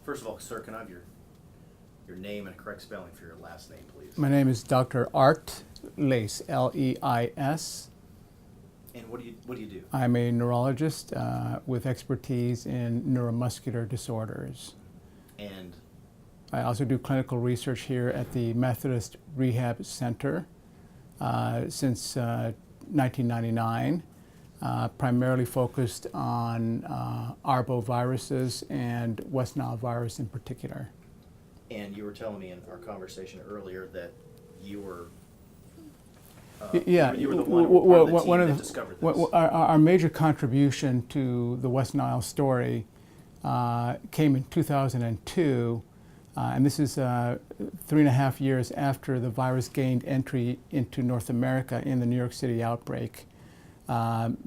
First of all, sir, can I have your name and correct spelling for your last name, please? My name is Dr. Art Leis, L-E-I-S. And what do you do? I'm a neurologist with expertise in neuromuscular disorders. And I also do clinical research here at the Methodist Rehabilitation Center since 1999, primarily focused on arboviruses and West Nile virus in particular. And you were telling me in our conversation earlier that you were Yeah, you were the one that discovered this. Our major contribution to the West Nile story came in 2002, and this is 3.5 years after the virus gained entry into North America in the New York City outbreak.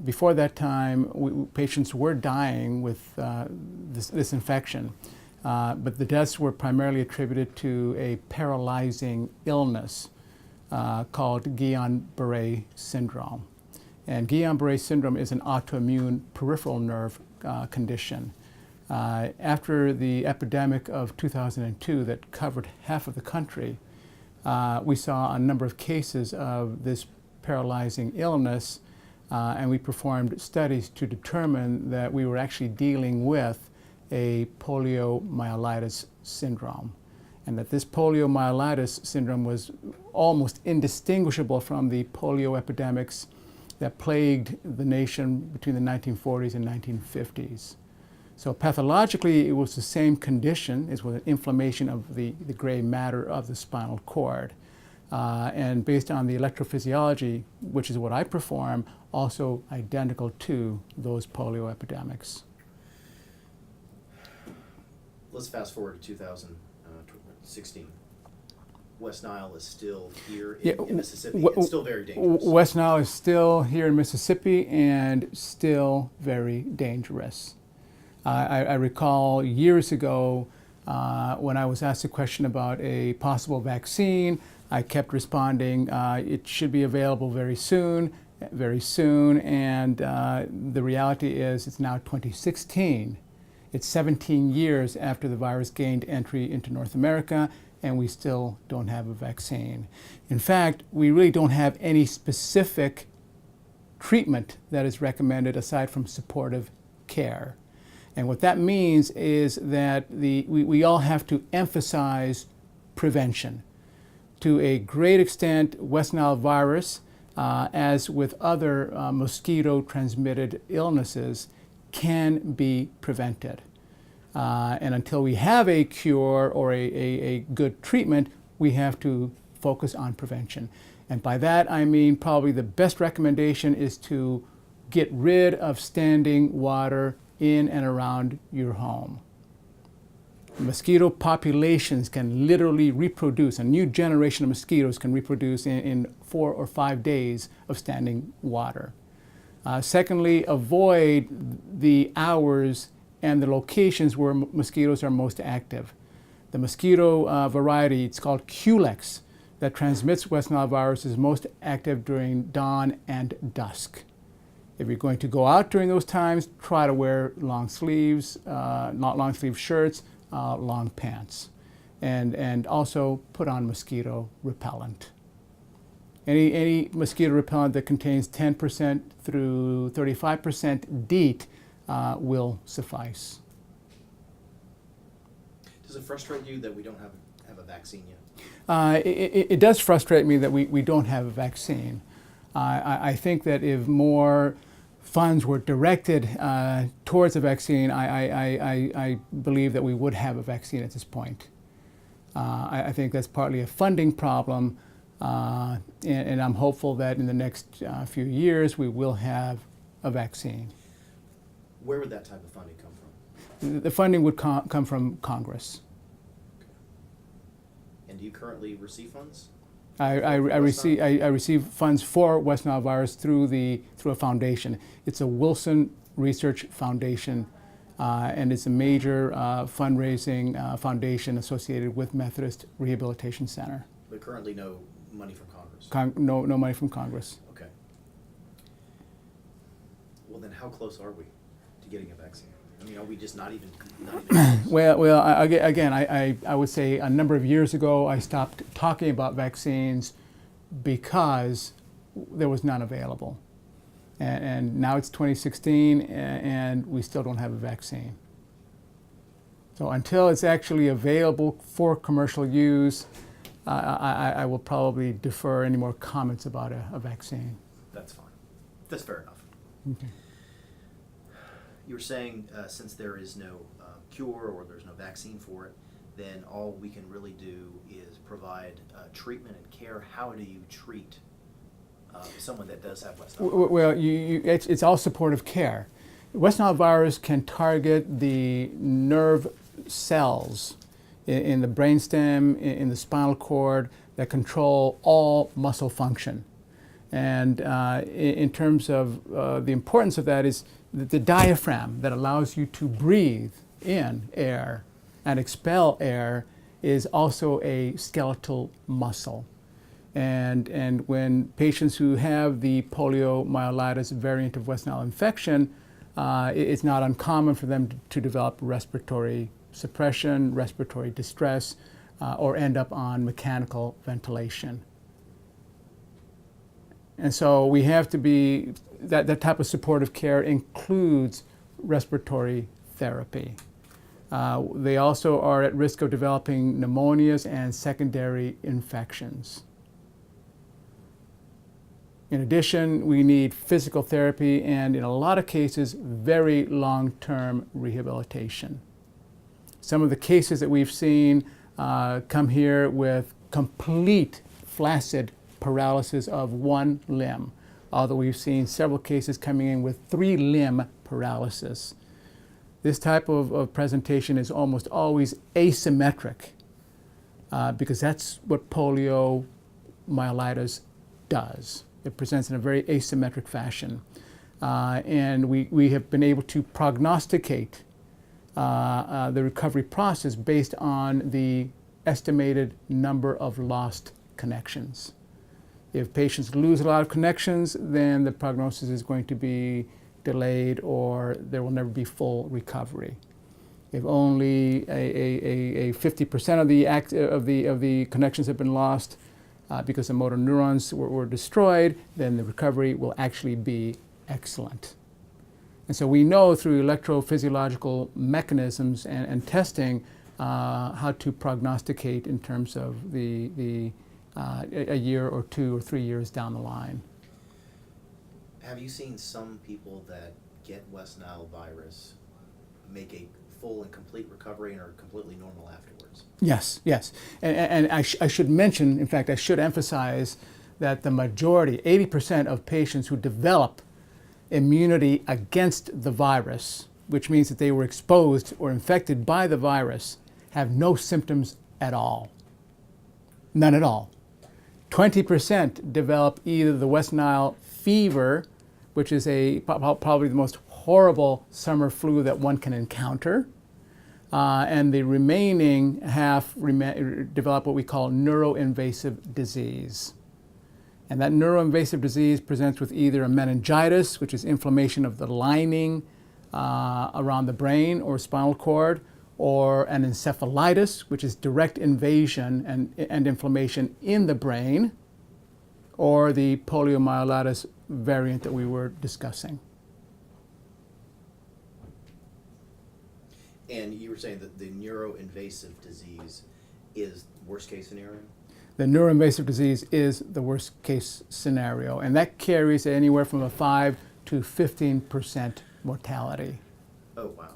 Before that time, patients were dying with this infection, but the deaths were primarily attributed to a paralyzing illness called Guillain-Barre syndrome. And Guillain-Barre syndrome is an autoimmune peripheral nerve condition. After the epidemic of 2002 that covered half of the country, we saw a number of cases of this paralyzing illness, and we performed studies to determine that we were actually dealing with a poliomyelitis syndrome, and that this poliomyelitis syndrome was almost indistinguishable from the polio epidemics that plagued the nation between the 1940s and 1950s. So pathologically, it was the same condition. It was an inflammation of the gray matter of the spinal cord. And based on the electrophysiology, which is what I perform, also identical to those polio epidemics. Let's fast forward to 2016. West Nile is still here in Mississippi. It's still very dangerous. West Nile is still here in Mississippi and still very dangerous. I recall years ago when I was asked a question about a possible vaccine, I kept responding, it should be available very soon, and the reality is it's now 2016. It's 17 years after the virus gained entry into North America, and we still don't have a vaccine. In fact, we really don't have any specific treatment that is recommended aside from supportive care. And what that means is that we all have to emphasize prevention. To a great extent, West Nile virus, as with other mosquito-transmitted illnesses, can be prevented. And until we have a cure or a good treatment, we have to focus on prevention. And by that, I mean probably the best recommendation is to get rid of standing water in and around your home. Mosquito populations can literally reproduce. A new generation of mosquitoes can reproduce in 4 or 5 days of standing water. Secondly, avoid the hours and the locations where mosquitoes are most active. The mosquito variety, it's called Culex, that transmits West Nile virus is most active during dawn and dusk. If you're going to go out during those times, try to wear long sleeves, not long sleeve shirts, long pants, and also put on mosquito repellent. Any mosquito repellent that contains 10% through 35% DEET will suffice. Does it frustrate you that we don't have a vaccine yet? It does frustrate me that we don't have a vaccine. I think that if more funds were directed towards a vaccine, I believe that we would have a vaccine at this point. I think that's partly a funding problem, and I'm hopeful that in the next few years we will have a vaccine. Where would that type of funding come from? The funding would come from Congress. Okay. And do you currently receive funds? I receive funds for West Nile virus through a foundation. It's a Wilson Research Foundation, and it's a major fundraising foundation associated with Methodist Rehabilitation Center. But currently no money from Congress? No money from Congress. Okay. Well then how close are we to getting a vaccine? I mean, are we just not even close? Well, again, I would say a number of years ago I stopped talking about vaccines because there was none available. And now it's 2016 and we still don't have a vaccine. So until it's actually available for commercial use, I will probably defer any more comments about a vaccine. That's fine. That's fair enough. Okay. You were saying since there is no cure or there's no vaccine for it, then all we can really do is provide treatment and care. How do you treat someone that does have West Nile virus? Well, it's all supportive care. West Nile virus can target the nerve cells in the brainstem, in the spinal cord, that control all muscle function. And in terms of the importance of that is the diaphragm that allows you to breathe in air and expel air is also a skeletal muscle. And when patients who have the poliomyelitis variant of West Nile infection, it's not uncommon for them to develop respiratory suppression, respiratory distress, or end up on mechanical ventilation. And so we have to be, that type of supportive care includes respiratory therapy. They also are at risk of developing pneumonias and secondary infections. In addition, we need physical therapy and, in a lot of cases, very long-term rehabilitation. Some of the cases that we've seen come here with complete flaccid paralysis of one limb, although we've seen several cases coming in with 3-limb paralysis. This type of presentation is almost always asymmetric because that's what poliomyelitis does. It presents in a very asymmetric fashion. And we have been able to prognosticate the recovery process based on the estimated number of lost connections. If patients lose a lot of connections, then the prognosis is going to be delayed or there will never be full recovery. If only a 50% of the connections have been lost because the motor neurons were destroyed, then the recovery will actually be excellent. And so we know through electrophysiological mechanisms and testing how to prognosticate in terms of a year or 2 or 3 years down the line. Have you seen some people that get West Nile virus make a full and complete recovery and are completely normal afterwards? Yes, yes. And I should mention, in fact, I should emphasize that the majority, 80% of patients who develop immunity against the virus, which means that they were exposed or infected by the virus, have no symptoms at all. None at all. 20% develop either the West Nile fever, which is probably the most horrible summer flu that one can encounter, and the remaining half develop what we call neuroinvasive disease. And that neuroinvasive disease presents with either a meningitis, which is inflammation of the lining around the brain or spinal cord, or an encephalitis, which is direct invasion and inflammation in the brain, or the poliomyelitis variant that we were discussing. And you were saying that the neuroinvasive disease is worst case scenario? The neuroinvasive disease is the worst case scenario, and that carries anywhere from a 5 to 15% mortality. Oh, wow.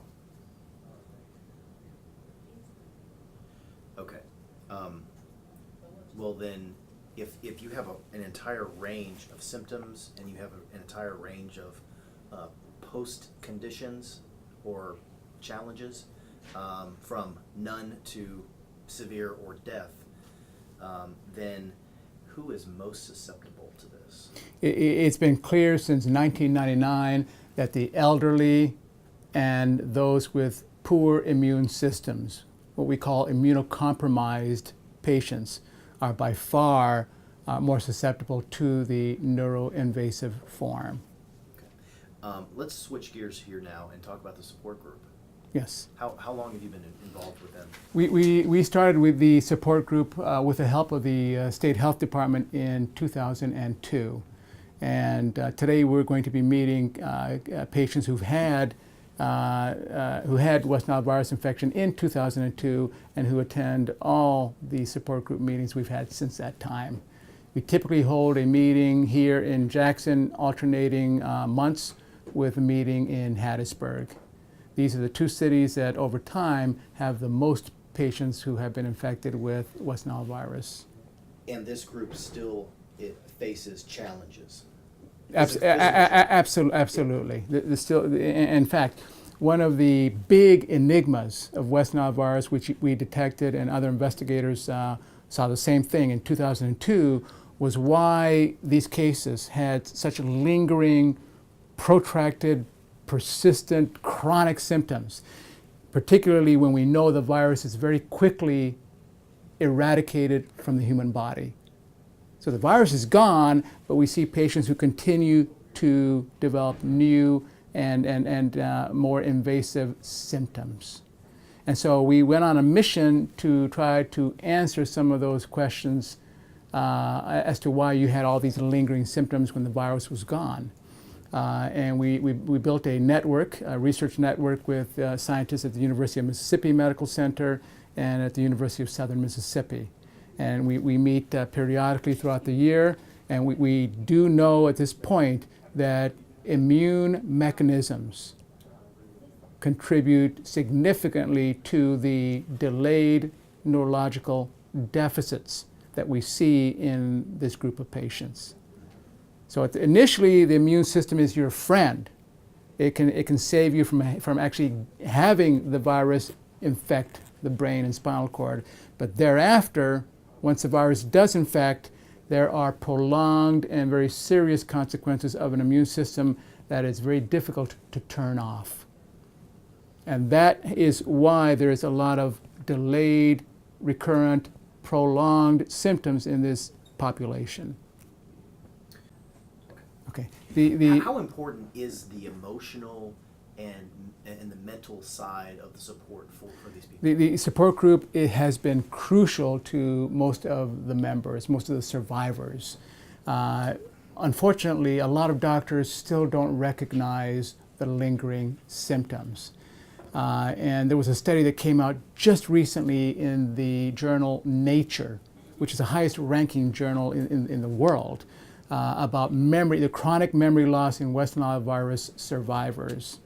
Okay. Well then, if you have an entire range of symptoms and you have an entire range of post conditions or challenges, from none to severe or death, then who is most susceptible to this? It's been clear since 1999 that the elderly and those with poor immune systems, what we call immunocompromised patients, are by far more susceptible to the neuroinvasive form. Okay. Let's switch gears here now and talk about the support group. Yes. How long have you been involved with them? We started with the support group with the help of the State Health Department in 2002. And today we're going to be meeting patients who had West Nile virus infection in 2002 and who attend all the support group meetings we've had since that time. We typically hold a meeting here in Jackson, alternating months with a meeting in Hattiesburg. These are the two cities that over time have the most patients who have been infected with West Nile virus. And this group still faces challenges. Absolutely. In fact, one of the big enigmas of West Nile virus, which we detected and other investigators saw the same thing in 2002, was why these cases had such lingering, protracted, persistent, chronic symptoms, particularly when we know the virus is very quickly eradicated from the human body. So the virus is gone, but we see patients who continue to develop new and more invasive symptoms. And so we went on a mission to try to answer some of those questions as to why you had all these lingering symptoms when the virus was gone. And we built a network, a research network with scientists at the University of Mississippi Medical Center and at the University of Southern Mississippi. And we meet periodically throughout the year, and we do know at this point that immune mechanisms contribute significantly to the delayed neurological deficits that we see in this group of patients. So initially, the immune system is your friend. It can save you from actually having the virus infect the brain and spinal cord. But thereafter, once the virus does infect, there are prolonged and very serious consequences of an immune system that is very difficult to turn off. And that is why there is a lot of delayed, recurrent, prolonged symptoms in this population. Okay. How important is the emotional and the mental side of the support for these people? The support group, it has been crucial to most of the members, most of the survivors. Unfortunately, a lot of doctors still don't recognize the lingering symptoms. And there was a study that came out just recently in the journal Nature, which is the highest ranking journal in the world, about the chronic memory loss in West Nile virus survivors.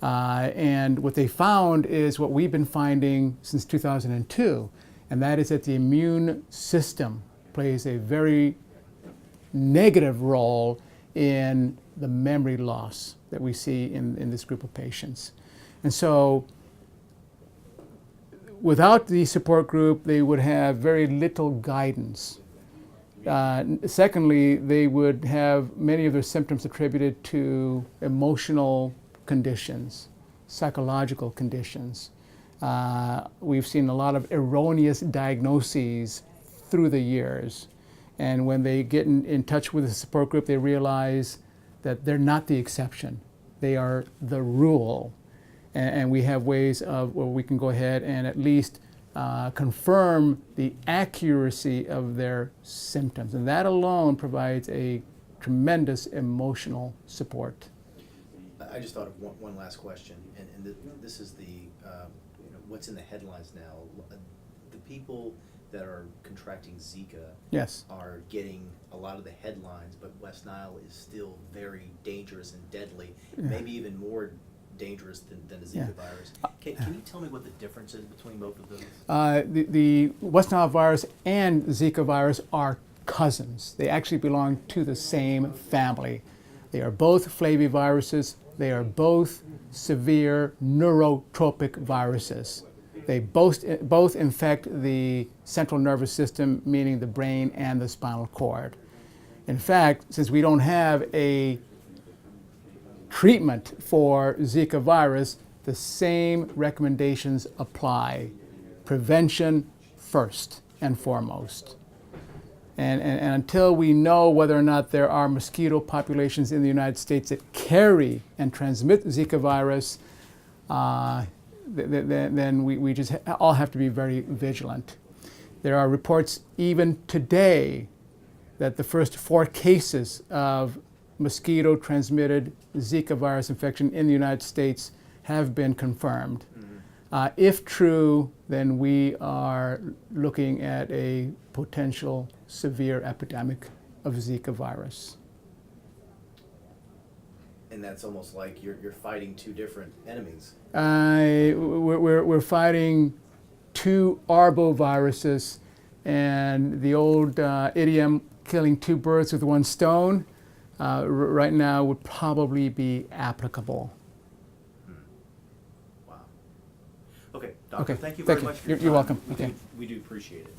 And what they found is what we've been finding since 2002, and that is that the immune system plays a very negative role in the memory loss that we see in this group of patients. And so without the support group, they would have very little guidance. Secondly, they would have many of their symptoms attributed to emotional conditions, psychological conditions. We've seen a lot of erroneous diagnoses through the years. And when they get in touch with the support group, they realize that they're not the exception. They are the rule. And we have ways where we can go ahead and at least confirm the accuracy of their symptoms. And that alone provides a tremendous emotional support. I just thought of one last question, and this is what's in the headlines now. The people that are contracting Zika Yes. are getting a lot of the headlines, but West Nile is still very dangerous and deadly, maybe even more dangerous than the Zika virus. Can you tell me what the difference is between both of those? The West Nile virus and Zika virus are cousins. They actually belong to the same family. They are both flaviviruses. They are both severe neurotropic viruses. They both infect the central nervous system, meaning the brain and the spinal cord. In fact, since we don't have a treatment for Zika virus, the same recommendations apply. Prevention first and foremost. And until we know whether or not there are mosquito populations in the United States that carry and transmit Zika virus, then we just all have to be very vigilant. There are reports even today that the first 4 cases of mosquito-transmitted Zika virus infection in the United States have been confirmed. If true, then we are looking at a potential severe epidemic of Zika virus. And that's almost like you're fighting 2 different enemies. We're fighting 2 arboviruses, and the old idiom, killing 2 birds with 1 stone, right now would probably be applicable. Wow. Okay, Doctor, Okay, thank you thank very you. much for your You're time. welcome. We Okay. do appreciate it.